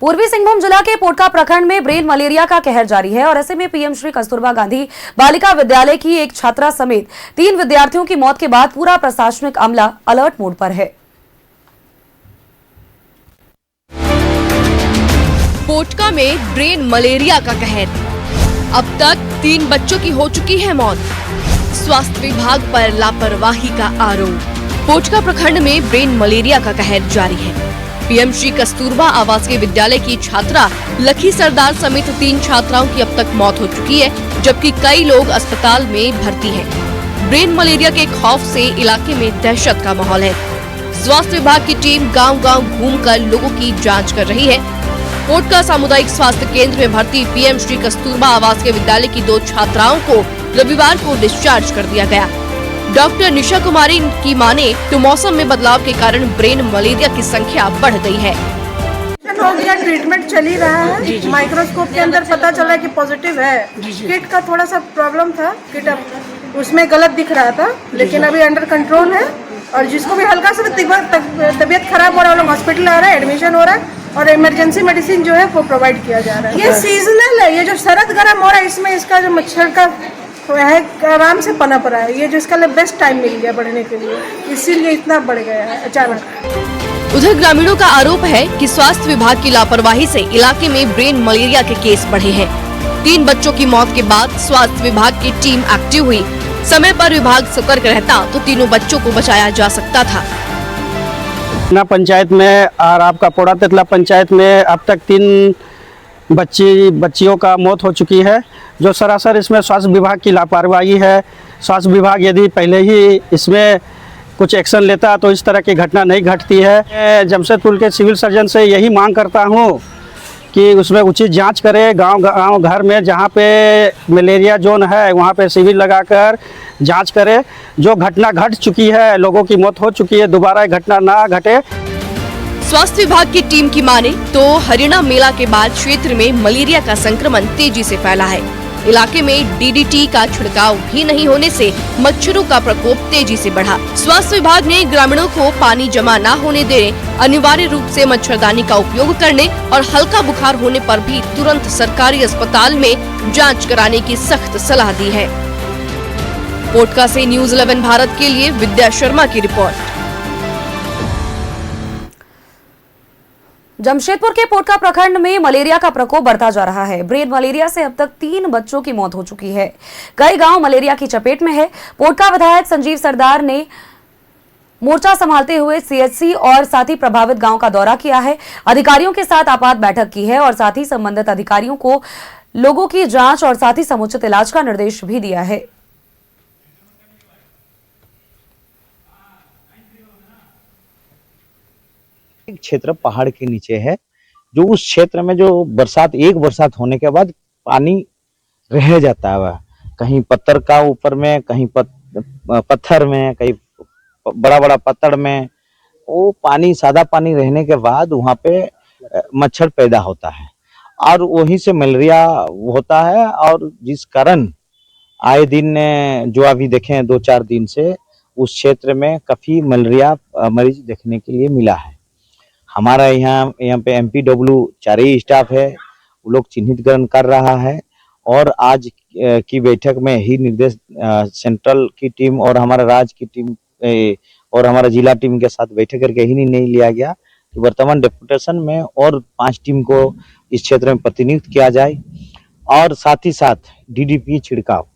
पूर्वी सिंहभूम जिला के पोटका प्रखंड में ब्रेन मलेरिया का कहर जारी है और ऐसे में पीएम श्री कस्तूरबा गांधी बालिका विद्यालय की एक छात्रा समेत 3 विद्यार्थियों की मौत के बाद पूरा प्रशासनिक अमला अलर्ट मोड पर है। पोटका में ब्रेन मलेरिया का कहर, अब तक 3 बच्चों की हो चुकी है मौत। स्वास्थ्य विभाग पर लापरवाही का आरोप। पोटका प्रखंड में ब्रेन मलेरिया का कहर जारी है। पीएम श्री कस्तूरबा आवासीय विद्यालय की छात्रा लखी सरदार समेत 3 छात्राओं की अब तक मौत हो चुकी है, जबकि कई लोग अस्पताल में भर्ती हैं। ब्रेन मलेरिया के खौफ से इलाके में दहशत का माहौल है। स्वास्थ्य विभाग की टीम गांव-गांव घूमकर लोगों की जांच कर रही है। पोटका सामुदायिक स्वास्थ्य केंद्र में भर्ती पीएम श्री कस्तूरबा आवासीय विद्यालय की 2 छात्राओं को रविवार को डिस्चार्ज कर दिया गया। डॉक्टर निशा कुमारी की माने तो मौसम में बदलाव के कारण ब्रेन मलेरिया की संख्या बढ़ गई है। हो गया, ट्रीटमेंट चल ही रहा है। माइक्रोस्कोप के अंदर पता चला कि पॉजिटिव है। किट का थोड़ा सा प्रॉब्लम था, किट उसमें गलत दिख रहा था, लेकिन अभी अंडर कंट्रोल है। और जिसको भी हल्का सा तबीयत खराब हो रहा है, वो लोग हॉस्पिटल आ रहा है, एडमिशन हो रहा है और इमरजेंसी मेडिसिन जो है वो प्रोवाइड किया जा रहा है। ये सीजनल है, ये जो शरद गर्म हो रहा है इसमें इसका जो मच्छर का है आराम से पनप रहा है। ये जो इसका बेस्ट टाइम मिल गया बढ़ने के लिए, इसीलिए इतना बढ़ गया है अचानक। उधर ग्रामीणों का आरोप है कि स्वास्थ्य विभाग की लापरवाही से इलाके में ब्रेन मलेरिया के केस बढ़े हैं। 3 बच्चों की मौत के बाद स्वास्थ्य विभाग की टीम एक्टिव हुई। समय पर विभाग सतर्क रहता तो तीनों बच्चों को बचाया जा सकता था। ना पंचायत में और आपका पोड़ा तेतला पंचायत में अब तक 3 बच्चियों का मौत हो चुकी है, जो सरासर इसमें स्वास्थ्य विभाग की लापरवाही है। स्वास्थ्य विभाग यदि पहले ही इसमें कुछ एक्शन लेता तो इस तरह की घटना नहीं घटती है। मैं जमशेदपुर के सिविल सर्जन से यही मांग करता हूँ कि उसमें उचित जांच करे। गांव घर में जहाँ पे मलेरिया जोन है वहाँ पे शिविर लगाकर जांच करे। जो घटना घट चुकी है, लोगों की मौत हो चुकी है, दोबारा घटना ना घटे। स्वास्थ्य विभाग की टीम की माने तो हरियाणा मेला के बाद क्षेत्र में मलेरिया का संक्रमण तेजी से फैला है। इलाके में डीडीटी का छिड़काव भी नहीं होने से मच्छरों का प्रकोप तेजी से बढ़ा। स्वास्थ्य विभाग ने ग्रामीणों को पानी जमा न होने देने, अनिवार्य रूप से मच्छरदानी का उपयोग करने और हल्का बुखार होने पर भी तुरंत सरकारी अस्पताल में जांच कराने की सख्त सलाह दी है। पोटका से न्यूज़ 11 भारत के लिए विद्या शर्मा की रिपोर्ट। जमशेदपुर के पोटका प्रखंड में मलेरिया का प्रकोप बढ़ता जा रहा है। ब्रेन मलेरिया से अब तक 3 बच्चों की मौत हो चुकी है। कई गांव मलेरिया की चपेट में है। पोटका विधायक संजीव सरदार ने मोर्चा संभालते हुए सीएचसी और साथ ही प्रभावित गांव का दौरा किया है। अधिकारियों के साथ आपात बैठक की है और साथ ही संबंधित अधिकारियों को लोगों की जांच और साथ ही समुचित इलाज का निर्देश भी दिया है। क्षेत्र पहाड़ के नीचे है, जो उस क्षेत्र में जो एक बरसात होने के बाद पानी रह जाता है। कहीं पत्थर का ऊपर में, कहीं पत्थर में, कहीं बड़ा पत्थर में, वो पानी सादा पानी रहने के बाद वहाँ पे मच्छर पैदा होता है और वहीं से मलेरिया होता है। और जिस कारण आए दिन जो अभी देखें 2-4 दिन से उस क्षेत्र में काफी मलेरिया मरीज देखने के लिए मिला है। हमारा यहाँ पे MPW 4 ही स्टाफ है, वो लोग चिन्हितकरण कर रहा है। और आज की बैठक में ही निर्देश सेंट्रल की टीम और हमारा राज्य की टीम और हमारा जिला टीम के साथ बैठक करके ही नहीं लिया गया कि वर्तमान डेपुटेशन में और 5 टीम को इस क्षेत्र में प्रतिनियुक्त किया जाए और साथ ही साथ DDP छिड़काव,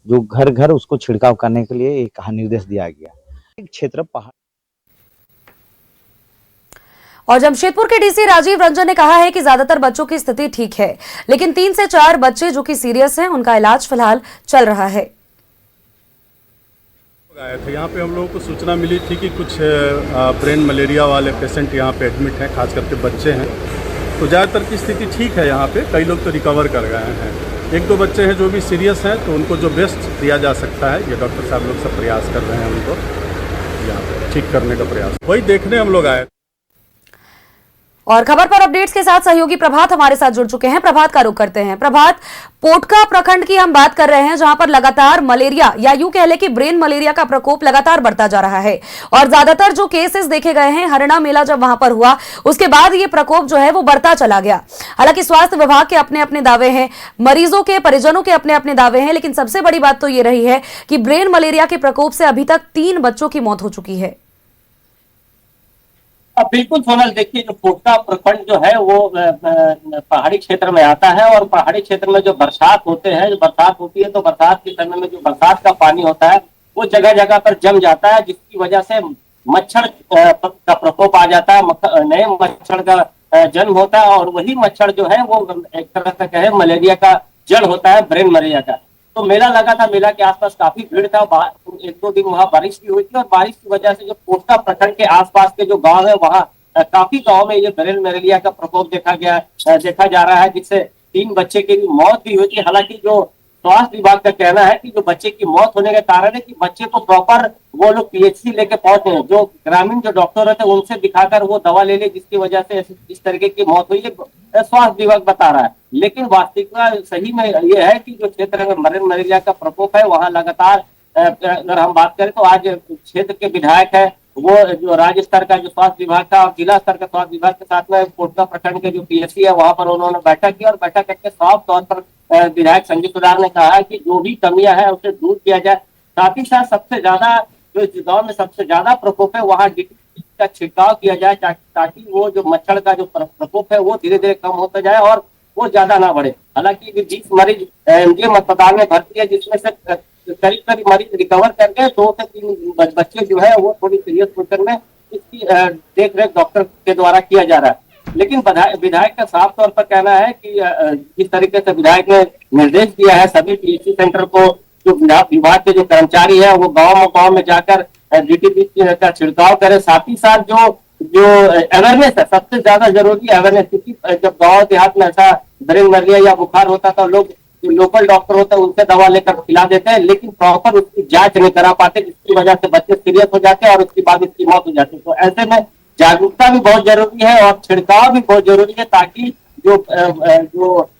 जो घर घर उसको छिड़काव करने के लिए एक निर्देश दिया गया। क्षेत्र पहाड़। और जमशेदपुर के डीसी राजीव रंजन ने कहा है कि ज्यादातर बच्चों की स्थिति ठीक है, लेकिन 3 से 4 बच्चे जो कि सीरियस हैं, उनका इलाज फिलहाल चल रहा है। आए थे यहाँ पे, हम लोगों को सूचना मिली थी कि कुछ ब्रेन मलेरिया वाले पेशेंट यहाँ पे एडमिट हैं, खास करके बच्चे हैं। तो ज़्यादातर की स्थिति ठीक है यहाँ पे, कई लोग तो रिकवर कर गए हैं। 1-2 बच्चे हैं जो भी सीरियस हैं, तो उनको जो बेस्ट दिया जा सकता है, ये डॉक्टर साहब लोग सब प्रयास कर रहे हैं उनको यहाँ पे ठीक करने का प्रयास, वही देखने हम लोग आए। और खबर पर अपडेट्स के साथ सहयोगी प्रभात हमारे साथ जुड़ चुके हैं। प्रभात का रुख करते हैं। प्रभात, पोटका प्रखंड की हम बात कर रहे हैं, जहां पर लगातार मलेरिया या यूं कह ले कि ब्रेन मलेरिया का प्रकोप लगातार बढ़ता जा रहा है और ज्यादातर जो केसेस देखे गए हैं, हरियाणा मेला जब वहां पर हुआ उसके बाद ये प्रकोप जो है वो बढ़ता चला गया। हालांकि स्वास्थ्य विभाग के अपने अपने दावे हैं, मरीजों के परिजनों के अपने अपने दावे हैं, लेकिन सबसे बड़ी बात तो ये रही है कि ब्रेन मलेरिया के प्रकोप से अभी तक 3 बच्चों की मौत हो चुकी है। बिल्कुल सोनल, देखिए जो पोटका प्रखंड जो है वो पहाड़ी क्षेत्र में आता है और पहाड़ी क्षेत्र में जो बरसात होते हैं, जो बरसात होती है तो बरसात के समय में जो बरसात का पानी होता है वो जगह जगह पर जम जाता है, जिसकी वजह से मच्छर का प्रकोप आ जाता है, नए मच्छर का जन्म होता है और वही मच्छर जो है वो एक तरह से कहे मलेरिया का जड़ होता है, ब्रेन मलेरिया का। तो मेला लगा था, मेला के आसपास काफी भीड़ था, 1-2 दिन वहाँ बारिश भी हुई थी और बारिश की वजह से जो पोटका प्रखंड के आसपास के जो गांव है वहाँ काफी गांव में ये ब्रेन मलेरिया का प्रकोप देखा जा रहा है, जिससे 3 बच्चे की मौत भी हुई थी। हालांकि जो स्वास्थ्य विभाग का कहना है कि जो बच्चे की मौत होने का कारण है कि बच्चे को प्रॉपर वो लोग पीएचसी लेके पहुंचे हैं, जो ग्रामीण जो डॉक्टर रहते हैं उनसे दिखाकर वो दवा ले ले, जिसकी वजह से इस तरीके की मौत हुई है, स्वास्थ्य विभाग बता रहा है। लेकिन वास्तविकता सही में ये है कि जो क्षेत्र में ब्रेन मलेरिया का प्रकोप है वहाँ लगातार, अगर हम बात करें तो आज क्षेत्र के विधायक है वो जो राज्य स्तर का जो स्वास्थ्य विभाग का और जिला स्तर का स्वास्थ्य विभाग के साथ में पोटका प्रखंड के जो पीएचसी है वहां पर उन्होंने बैठक की और बैठक करके साफ तौर पर विधायक संजीव सरदार ने कहा है कि जो भी कमियां है उसे दूर किया जाए। साथ ही साथ सबसे ज्यादा जो इस गाँव में सबसे ज्यादा प्रकोप है वहाँ डीटीपी का छिड़काव किया जाए, ताकि वो जो मच्छर का जो प्रकोप है वो धीरे धीरे कम होता जाए और वो ज्यादा ना बढ़े। हालांकि 20 मरीज एमजीएम अस्पताल में भर्ती है, जिसमें से करीब मरीज रिकवर कर गए, 2 से 3 बच्चे जो है वो थोड़ी सीरियस पोजिशन में, इसकी देख रेख डॉक्टर के द्वारा किया जा रहा है। लेकिन विधायक का साफ तौर पर कहना है कि जिस तरीके से विधायक ने निर्देश दिया है सभी पीएचसी सेंटर को, जो विभाग के जो कर्मचारी है वो गाँव में जाकर डीटीपी का छिड़काव करे। साथ ही साथ जो अवेयरनेस है, सबसे ज्यादा जरूरी अवेयरनेस, क्योंकि जब गाँव देहात में ऐसा ब्रेन मलेरिया या बुखार होता था, लोग जो लोकल डॉक्टर होते हैं उनसे दवा लेकर खिला देते हैं, लेकिन प्रॉपर उसकी जांच नहीं करा पाते, जिसकी वजह से बच्चे सीरियस हो जाते हैं और उसके बाद उसकी मौत हो जाती है। तो ऐसे में जागरूकता भी बहुत जरूरी है और छिड़काव भी बहुत जरूरी है, ताकि जो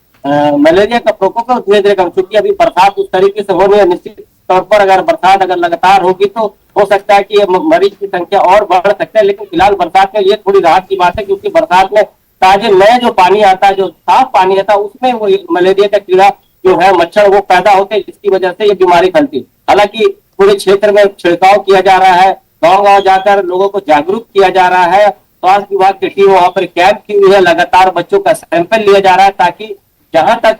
मलेरिया का प्रकोप है धीरे धीरे कम। चूंकि अभी बरसात उस तरीके से हो रही है, निश्चित तौर पर अगर बरसात लगातार होगी तो हो सकता है कि मरीज की संख्या और बढ़ सकता है, लेकिन फिलहाल बरसात में ये थोड़ी राहत की बात है, क्योंकि बरसात में ताजे नया जो पानी आता है, जो साफ पानी आता है, उसमें वो मलेरिया का कीड़ा जो है मच्छर वो पैदा होते हैं, जिसकी वजह से ये बीमारी फैलती है। हालांकि पूरे क्षेत्र में छिड़काव किया जा रहा है, गांव जाकर लोगों को जागरूक किया जा रहा है, स्वास्थ्य विभाग की टीम वहां पर कैंप की हुई है, लगातार बच्चों का सैंपल लिया जा रहा है, ताकि जहां तक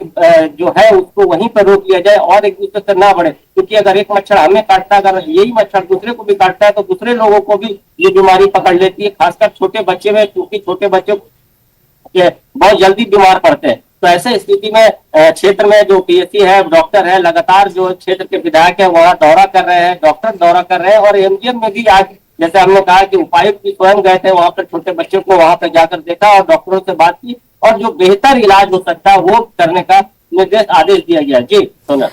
जो है उसको वहीं पर रोक लिया जाए और एक दूसरे से ना बढ़े। क्योंकि अगर एक मच्छर हमें काटता है, अगर यही मच्छर दूसरे को भी काटता है तो दूसरे लोगों को भी ये बीमारी पकड़ लेती है, खासकर छोटे बच्चे में, क्योंकि छोटे बच्चे बहुत जल्दी बीमार पड़ते हैं। तो ऐसे स्थिति में क्षेत्र में जो पीएचसी है, डॉक्टर है, लगातार जो क्षेत्र के विधायक है वहाँ दौरा कर रहे हैं, डॉक्टर दौरा कर रहे हैं और एमजीएम में भी आज जैसे हमने कहा कि उपायुक्त भी स्वयं गए थे वहाँ पर, छोटे बच्चों को वहाँ पर जाकर देखा और डॉक्टरों से बात की और जो बेहतर इलाज हो सकता है वो करने का निर्देश आदेश दिया गया। जी सोनल।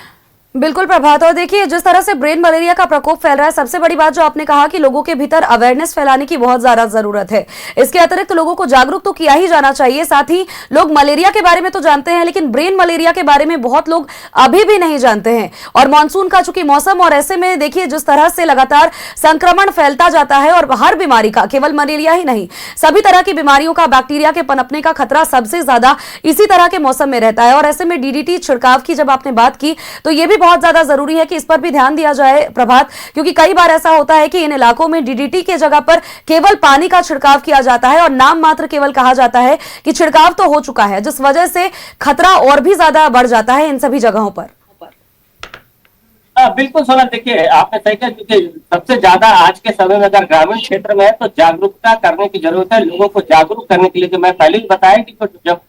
बिल्कुल प्रभात, और देखिए जिस तरह से ब्रेन मलेरिया का प्रकोप फैल रहा है, सबसे बड़ी बात जो आपने कहा कि लोगों के भीतर अवेयरनेस फैलाने की बहुत ज्यादा जरूरत है। इसके अतिरिक्त लोगों को जागरूक तो किया ही जाना चाहिए, साथ ही लोग मलेरिया के बारे में तो जानते हैं, लेकिन ब्रेन मलेरिया के बारे में बहुत लोग अभी भी नहीं जानते हैं। और मानसून का चूंकि मौसम, और ऐसे में देखिए जिस तरह से लगातार संक्रमण फैलता जाता है और हर बीमारी का, केवल मलेरिया ही नहीं, सभी तरह की बीमारियों का, बैक्टीरिया के पनपने का खतरा सबसे ज्यादा इसी तरह के मौसम में रहता है। और ऐसे में डीडीटी छिड़काव की जब आपने बात की तो ये भी बहुत ज्यादा जरूरी है कि इस पर भी ध्यान दिया जाए प्रभात, क्योंकि कई बार ऐसा होता है कि इन इलाकों में डीडीटी के जगह पर केवल पानी का छिड़काव किया जाता है और नाम मात्र केवल कहा जाता है कि छिड़काव तो हो चुका है, जिस वजह से खतरा और भी ज्यादा बढ़ जाता है इन सभी जगहों पर। बिल्कुल सोना, देखिए आपने सही कहा, क्योंकि सबसे ज्यादा आज के समय में अगर ग्रामीण क्षेत्र में है तो जागरूकता करने की जरूरत है। लोगों को जागरूक करने के लिए, जो मैं पहले ही बताया कि जब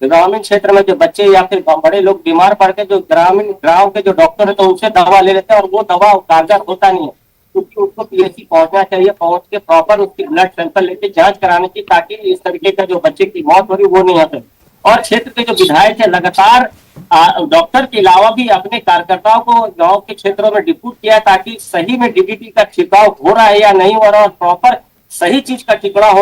ग्रामीण क्षेत्र में जो बच्चे या फिर बड़े लोग बीमार पड़ के जो ग्रामीण गांव के जो डॉक्टर है तो उनसे दवा ले लेते हैं और वो दवा कारगर होता नहीं है, क्योंकि उसको पीएचसी पहुंचना चाहिए, पहुंच के प्रॉपर उसकी ब्लड सैंपल लेके जांच कराने की, ताकि इस तरीके का जो बच्चे की मौत हो रही वो नहीं होती। और क्षेत्र के जो विधायक है लगातार डॉक्टर के अलावा भी अपने कार्यकर्ताओं को गाँव के क्षेत्रों में डिप्यूट किया, ताकि सही में डीडीटी का छिड़काव हो रहा है या नहीं हो रहा, और प्रॉपर सही चीज का छिड़काव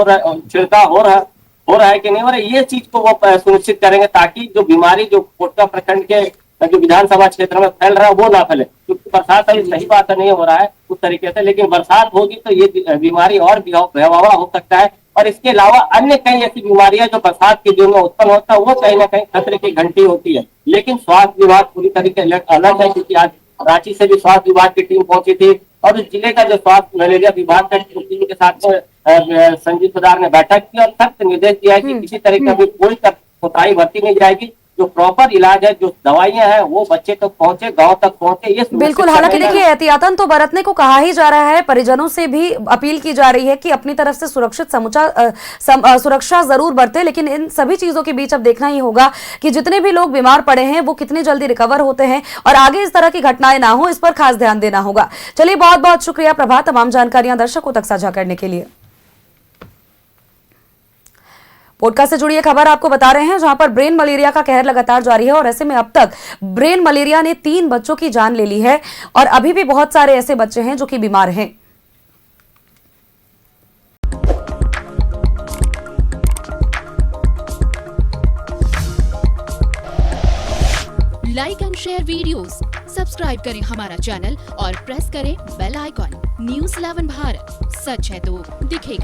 हो रहा है हो रहा है कि नहीं हो रहा है, ये चीज को वो सुनिश्चित करेंगे ताकि जो बीमारी जो पोटका प्रखंड के जो विधानसभा क्षेत्र में फैल रहा है वो ना फैले, क्योंकि बरसात अभी सही बात नहीं हो रहा है उस तरीके से, लेकिन बरसात होगी तो ये बीमारी और भयावह हो सकता है। और इसके अलावा अन्य कई ऐसी बीमारियां जो बरसात के दिन में उत्पन्न होता है वो कहीं ना कहीं खतरे की घंटी होती है। लेकिन स्वास्थ्य विभाग पूरी तरीके अलर्ट है, क्योंकि आज रांची से भी स्वास्थ्य विभाग की टीम पहुंची थी और जिले का जो स्वास्थ्य मलेरिया विभाग का टीम के साथ में संजीव सरदार ने बैठक की और सख्त निर्देश दिया है कि किसी तरह की कोई कोताही बरती नहीं जाएगी, जो प्रॉपर इलाज है, जो दवाइयां हैं वो बच्चे तक पहुंचे, गांव तक पहुंचे। ये बिल्कुल, हालांकि देखिए एहतियातन तो बरतने को कहा ही जा रहा है, परिजनों से भी अपील की जा रही है कि अपनी तरफ से सुरक्षा जरूर बरते, लेकिन इन सभी चीजों के बीच अब देखना ही होगा कि जितने भी लोग बीमार पड़े हैं वो कितनी जल्दी रिकवर होते हैं और आगे इस तरह की घटनाएं ना हो, इस पर खास ध्यान देना होगा। चलिए, बहुत बहुत शुक्रिया प्रभा, तमाम जानकारियां दर्शकों तक साझा करने के लिए। पोटका से जुड़ी एक खबर आपको बता रहे हैं, जहां पर ब्रेन मलेरिया का कहर लगातार जारी है और ऐसे में अब तक ब्रेन मलेरिया ने 3 बच्चों की जान ले ली है और अभी भी बहुत सारे ऐसे बच्चे हैं जो कि बीमार हैं। Like and share videos, subscribe करें हमारा चैनल और प्रेस करें बेल आइकॉन। न्यूज़ 11 भारत, सच है तो दिखेगा।